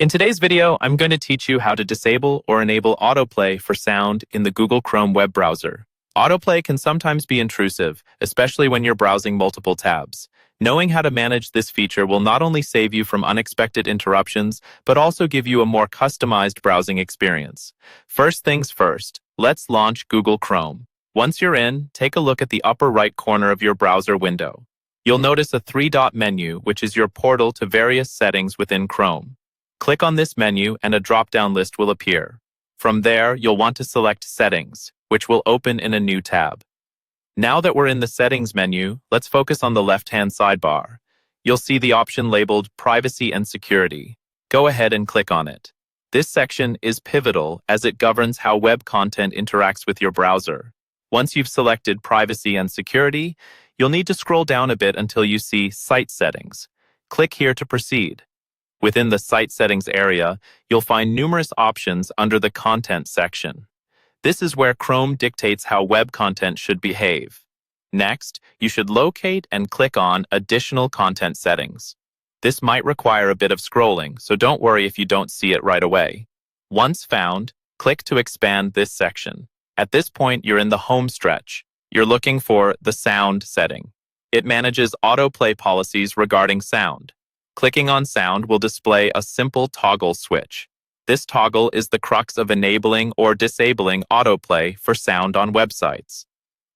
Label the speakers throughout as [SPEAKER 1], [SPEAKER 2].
[SPEAKER 1] In today's video, I'm going to teach you how to disable or enable autoplay for sound in the Google Chrome web browser. Autoplay can sometimes be intrusive, especially when you're browsing multiple tabs. Knowing how to manage this feature will not only save you from unexpected interruptions, but also give you a more customized browsing experience. First things first, let's launch Google Chrome. Once you're in, take a look at the upper right corner of your browser window. You'll notice a three-dot menu, which is your portal to various settings within Chrome. Click on this menu and a drop-down list will appear. From there, you'll want to select Settings, which will open in a new tab. Now that we're in the Settings menu, let's focus on the left-hand sidebar. You'll see the option labeled Privacy and Security. Go ahead and click on it. This section is pivotal as it governs how web content interacts with your browser. Once you've selected Privacy and Security, you'll need to scroll down a bit until you see Site Settings. Click here to proceed. Within the Site Settings area, you'll find numerous options under the Content section. This is where Chrome dictates how web content should behave. Next, you should locate and click on Additional Content Settings. This might require a bit of scrolling, so don't worry if you don't see it right away. Once found, click to expand this section. At this point, you're in the home stretch. You're looking for the Sound setting. It manages autoplay policies regarding sound. Clicking on Sound will display a simple toggle switch. This toggle is the crux of enabling or disabling autoplay for sound on websites.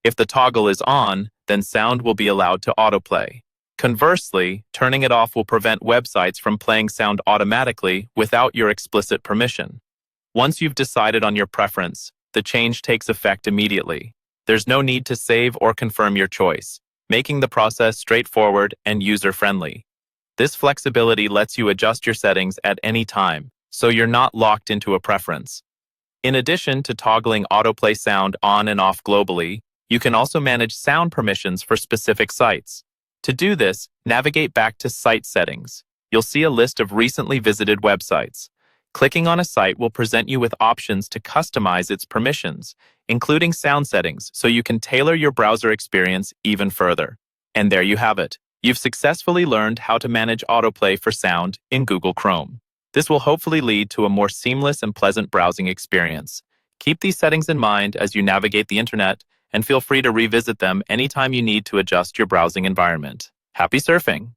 [SPEAKER 1] If the toggle is on, then sound will be allowed to autoplay. Conversely, turning it off will prevent websites from playing sound automatically without your explicit permission. Once you've decided on your preference, the change takes effect immediately. There's no need to save or confirm your choice, making the process straightforward and user-friendly. This flexibility lets you adjust your settings at any time, so you're not locked into a preference. In addition to toggling autoplay sound on and off globally, you can also manage sound permissions for specific sites. To do this, navigate back to Site Settings. You'll see a list of recently visited websites. Clicking on a site will present you with options to customize its permissions, including sound settings, so you can tailor your browser experience even further. And there you have it. You've successfully learned how to manage autoplay for sound in Google Chrome. This will hopefully lead to a more seamless and pleasant browsing experience. Keep these settings in mind as you navigate the internet, and feel free to revisit them anytime you need to adjust your browsing environment. Happy surfing!